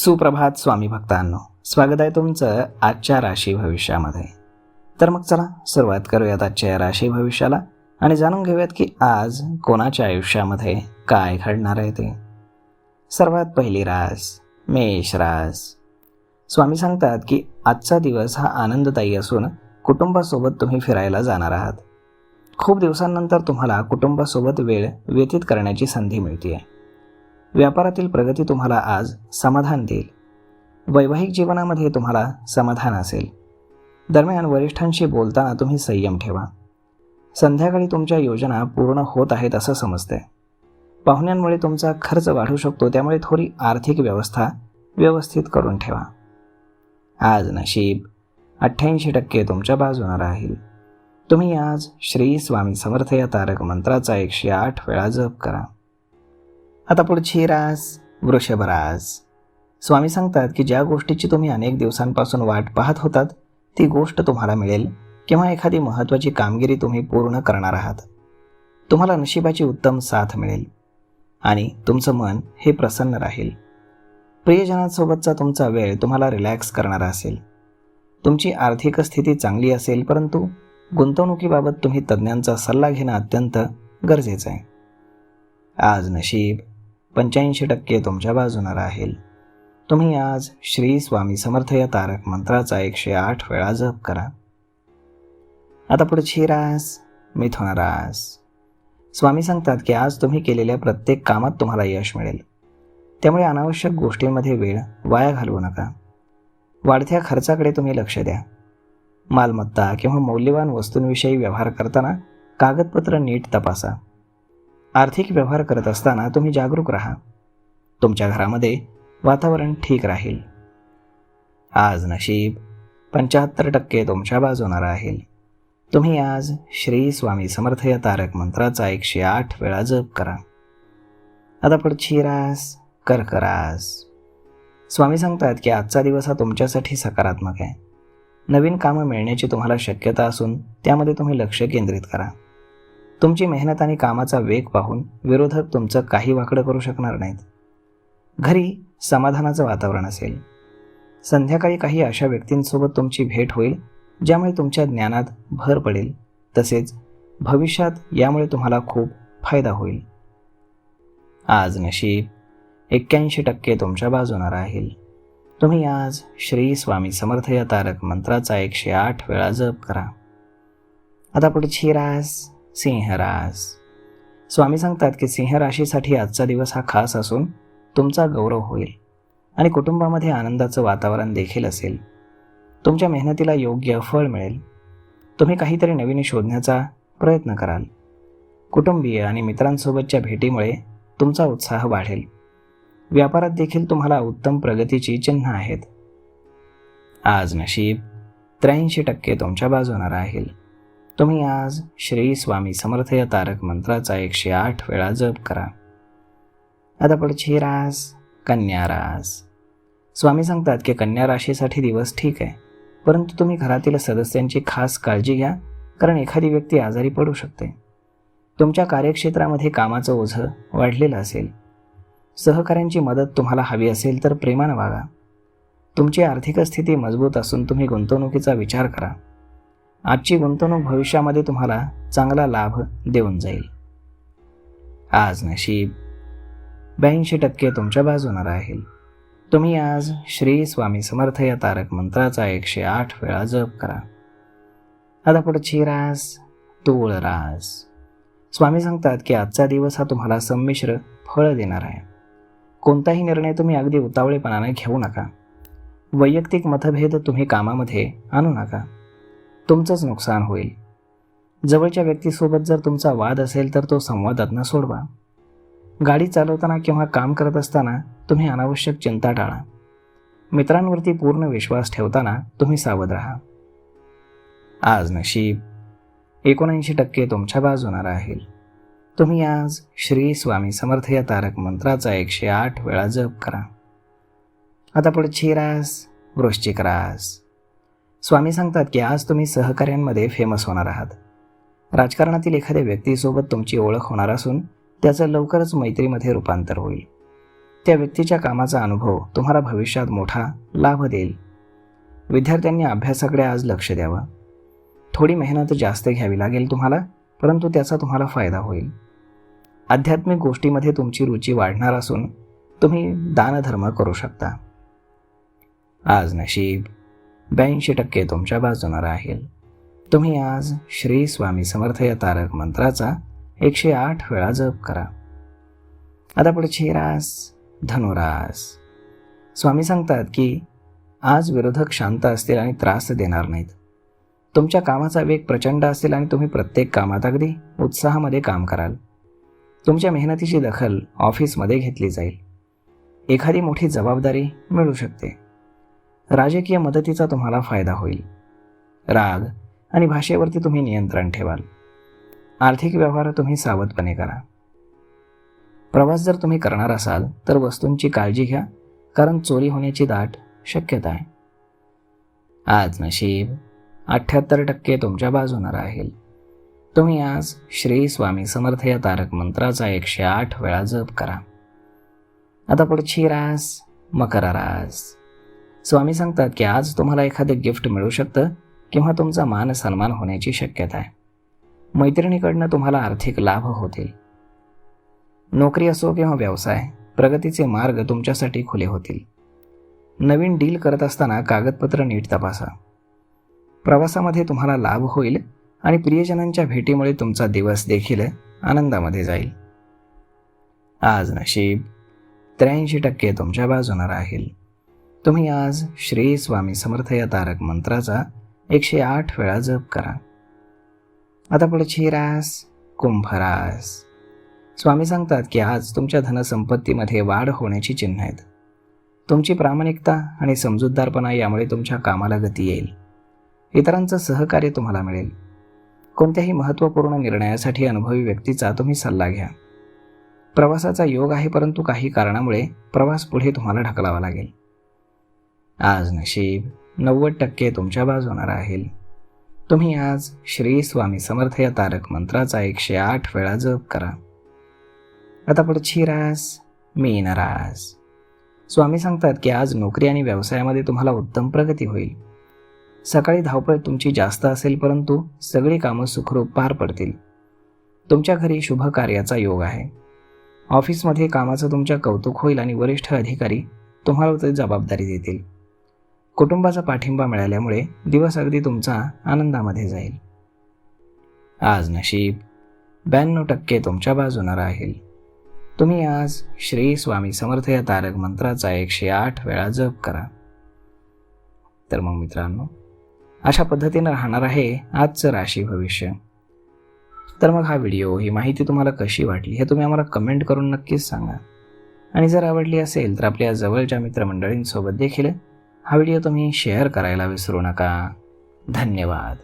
सुप्रभात स्वामी भक्तांनो, स्वागत आहे तुमचं आजच्या राशी भविष्यामध्ये. तर मग चला सुरुवात करूयात आजच्या राशी भविष्याला आणि जाणून घेऊयात की आज कोणाच्या आयुष्यामध्ये काय घडणार आहे ते. सर्वात पहिली रास मेष रास. स्वामी सांगतात की आजचा दिवस हा आनंददायी असून कुटुंबासोबत तुम्ही फिरायला जाणार आहात. खूप दिवसांनंतर तुम्हाला कुटुंबासोबत वेळ व्यतीत करण्याची संधी मिळते. व्यापारातील प्रगती तुम्हाला आज समाधान देईल. वैवाहिक जीवनामध्ये तुम्हाला समाधान असेल. दरम्यान वरिष्ठांशी बोलताना तुम्ही संयम ठेवा. संध्याकाळी तुमच्या योजना पूर्ण होत आहेत असं समजते. पाहुण्यांमुळे तुमचा खर्च वाढू शकतो, त्यामुळे थोडी आर्थिक व्यवस्था व्यवस्थित करून ठेवा. आज नशीब 88% तुमच्या बाजूने राहील. तुम्ही आज श्री स्वामी समर्थ या तारक मंत्राचा 108 वेळा जप करा. आता पुढची रास वृषभ रास. स्वामी सांगतात की ज्या गोष्टीची तुम्ही अनेक दिवसांपासून वाट पाहत होतात ती गोष्ट तुम्हाला मिळेल किंवा एखादी महत्त्वाची कामगिरी तुम्ही पूर्ण करणार आहात. तुम्हाला नशिबाची उत्तम साथ मिळेल आणि तुमचं मन हे प्रसन्न राहील. प्रियजनांसोबतचा तुमचा वेळ तुम्हाला रिलॅक्स करणारा असेल. तुमची आर्थिक स्थिती चांगली असेल, परंतु गुंतवणुकीबाबत तुम्ही तज्ज्ञांचा सल्ला घेणं अत्यंत गरजेचं आहे. आज नशीब 85% तुमच्या बाजूने राहील. तुम्ही आज श्री स्वामी समर्थ या तारक मंत्राचा 108 वेळा जप करा. आता पुढची रास मिथुन रास. स्वामी सांगतात की आज तुम्ही केलेल्या प्रत्येक कामात तुम्हाला यश मिळेल. त्यामुळे अनावश्यक गोष्टींमध्ये वेळ वाया घालवू नका. वाढत्या खर्चाकडे तुम्ही लक्ष द्या. मालमत्ता किंवा मौल्यवान वस्तूंविषयी व्यवहार करताना कागदपत्र नीट तपासा. आर्थिक व्यवहार करत असताना तुम्ही जागरूक राहा. तुमच्या घरामध्ये वातावरण ठीक राहील. आज नशीब 75% तुमच्या बाजूने राहील. तुम्ही आज श्री स्वामी समर्थ या तारक मंत्राचा 108 वेळा जप करा. आता पुढची रास कर्क रास. स्वामी सांगतात की आजचा दिवस हा तुमच्यासाठी सकारात्मक आहे. नवीन कामं मिळण्याची तुम्हाला शक्यता असून त्यामध्ये तुम्ही लक्ष केंद्रित करा. तुमची मेहनत आणि कामाचा वेग पाहून विरोधक तुमचं काही वाकडं करू शकणार नाहीत. घरी समाधानाचं वातावरण असेल. संध्याकाळी काही अशा व्यक्तींसोबत तुमची भेट होईल ज्यामुळे तुमच्या ज्ञानात भर पडेल. तसेच भविष्यात यामुळे तुम्हाला खूप फायदा होईल. आज नशीब 81% तुमच्या बाजूने राहील. तुम्ही आज श्री स्वामी समर्थ या तारक मंत्राचा 108 वेळा जप करा. आता पुढची रास सिंह रास. स्वामी सांगतात की सिंह राशीसाठी आजचा दिवस हा खास असून तुमचा गौरव होईल आणि कुटुंबामध्ये आनंदाचं वातावरण देखील असेल. तुमच्या मेहनतीला योग्य फळ मिळेल. तुम्ही काहीतरी नवीन शोधण्याचा प्रयत्न कराल. कुटुंबीय आणि मित्रांसोबतच्या भेटीमुळे तुमचा उत्साह वाढेल. व्यापारात देखील तुम्हाला उत्तम प्रगतीची चिन्ह आहेत. आज नशीब 83% तुमच्या बाजूने राहील. तुम्ही आज श्री स्वामी समर्थ या तारक मंत्राचा 108 वेळा जप करा. आता पुढची रास कन्या रास. स्वामी सांगतात की कन्या राशीसाठी दिवस ठीक आहे, परंतु तुम्ही घरातील सदस्यांची खास काळजी घ्या, कारण एखादी व्यक्ती आजारी पडू शकते. तुमच्या कार्यक्षेत्रामध्ये कामाचं ओझं वाढलेलं असेल. सहकाऱ्यांची मदत तुम्हाला हवी असेल तर प्रेमानं वागा. तुमची आर्थिक स्थिती मजबूत असून तुम्ही गुंतवणुकीचा विचार करा. आजची गुंतवणूक भविष्यामध्ये तुम्हाला चांगला लाभ देऊन जाईल. आज नशीब 82% तुमच्या बाजूने राहील. तुम्ही आज श्री स्वामी समर्थ या तारक मंत्राचा 108 वेळा जप करा. आता पुढची रास तूळ रास. स्वामी सांगतात की आजचा दिवस हा तुम्हाला संमिश्र फळ देणार आहे. कोणताही निर्णय तुम्ही अगदी उतावळेपणाने घेऊ नका. वैयक्तिक मतभेद तुम्ही कामामध्ये आणू नका. तुमचंच नुकसान होईल. जवळच्या व्यक्तीसोबत जर तुमचा वाद असेल तर तो संवादातनं सोडवा. गाडी चालवताना किंवा काम करत असताना तुम्ही अनावश्यक चिंता टाळा. मित्रांवरती पूर्ण विश्वास ठेवताना तुम्ही सावध राहा. आज नशीब 79% तुमच्या बाजूने राहील. तुम्ही आज श्री स्वामी समर्थ या तारक मंत्राचा 108 वेळा जप करा. आता पुढची रास वृश्चिक रास. स्वामी सांगतात की आज तुम्ही सहकाऱ्यांमध्ये फेमस होणार आहात. राजकारणातील एखाद्या व्यक्तीसोबत तुमची ओळख होणार असून त्याचं लवकरच मैत्रीमध्ये रूपांतर होईल. त्या व्यक्तीच्या कामाचा अनुभव तुम्हाला भविष्यात मोठा लाभ देईल. विद्यार्थ्यांनी अभ्यासाकडे आज लक्ष द्यावं. थोडी मेहनत जास्त घ्यावी लागेल तुम्हाला, परंतु त्याचा तुम्हाला फायदा होईल. आध्यात्मिक गोष्टीमध्ये तुमची रुची वाढणार असून तुम्ही दानधर्म करू शकता. आज नशीब 82% तुमच्या बाजूने राहील. तुम्ही आज श्री स्वामी समर्थ या तारक मंत्राचा 108 वेळा जप करा. आता पुढची रास धनुरास. स्वामी सांगतात की आज विरोधक शांत असतील आणि त्रास देणार नाहीत. तुमच्या कामाचा वेग प्रचंड असेल आणि तुम्ही प्रत्येक कामात अगदी उत्साहामध्ये काम कराल. तुमच्या मेहनतीची दखल ऑफिसमध्ये घेतली जाईल. एखादी मोठी जबाबदारी मिळू शकते. राजकीय मदतीचा तुम्हाला फायदा होईल. राग आणि भाषेवरती तुम्ही नियंत्रण ठेवाल. आर्थिक व्यवहार तुम्ही सावधपणे करा. प्रवास जर तुम्ही करणार असाल तर वस्तूंची काळजी घ्या, कारण चोरी होण्याची दाट शक्यता आहे. आज नशीब 78% तुमच्या बाजूने राहील. तुम्ही आज श्री स्वामी समर्थ या तारक मंत्राचा 108 वेळा जप करा. आता पुढची रास मकर रास. स्वामी सांगतात की आज तुम्हाला एखादे गिफ्ट मिळू शकतं किंवा तुमचा मान सन्मान होण्याची शक्यता आहे. मैत्रिणीकडनं तुम्हाला आर्थिक लाभ होतील. नोकरी असो किंवा व्यवसाय, प्रगतीचे मार्ग तुमच्यासाठी खुले होतील. नवीन डील करत असताना कागदपत्र नीट तपासा. प्रवासामध्ये तुम्हाला लाभ होईल आणि प्रियजनांच्या भेटीमुळे तुमचा दिवस देखील आनंदामध्ये जाईल. आज नशीब 83% तुमच्या बाजूने राहील. तुम्ही आज श्री स्वामी समर्थ या तारक मंत्राचा 108 वेळा जप करा. आता पुढची रास कुंभ रास. स्वामी सांगतात की आज तुमच्या धनसंपत्तीमध्ये वाढ होण्याची चिन्ह आहेत. तुमची प्रामाणिकता आणि समजूतदारपणा यामुळे तुमच्या कामाला गती येईल. इतरांचं सहकार्य तुम्हाला मिळेल. कोणत्याही महत्त्वपूर्ण निर्णयासाठी अनुभवी व्यक्तीचा तुम्ही सल्ला घ्या. प्रवासाचा योग आहे, परंतु काही कारणामुळे प्रवास पुढे तुम्हाला ढकलावा लागेल. आज नशीब 90% तुमच्या बाजूने राहील. तुम्ही आज श्री स्वामी समर्थ या तारक मंत्राचा 108 वेळा जप करा. आता पुढची रास मीन रास. स्वामी सांगतात की आज नोकरी आणि व्यवसायामध्ये तुम्हाला उत्तम प्रगती होईल. सकाळी धावपळ तुमची जास्त असेल, परंतु सगळी कामं सुखरूप पार पडतील. तुमच्या घरी शुभ कार्याचा योग आहे. ऑफिसमध्ये कामाचं तुमच्या कौतुक होईल आणि वरिष्ठ अधिकारी तुम्हाला ते जबाबदारी देतील. कुटुंबाचा पाठिंबा मिळाल्यामुळे दिवस अगदी तुमचा आनंदामध्ये जाईल. आज नशीब 92% तुमच्या बाजूने राहील. तुम्ही आज श्री स्वामी समर्थ या तारक मंत्राचा 108 वेळा जप करा. तर मग मित्रांनो, अशा पद्धतीनं राहणार आहे आजचं राशी भविष्य. तर मग हा व्हिडिओ, ही माहिती तुम्हाला कशी वाटली हे तुम्ही आम्हाला कमेंट करून नक्कीच सांगा. आणि जर आवडली असेल तर आपल्या जवळच्या मित्रमंडळींसोबत देखील हा व्हिडिओ तुम्ही शेअर करायला विसरू नका. धन्यवाद.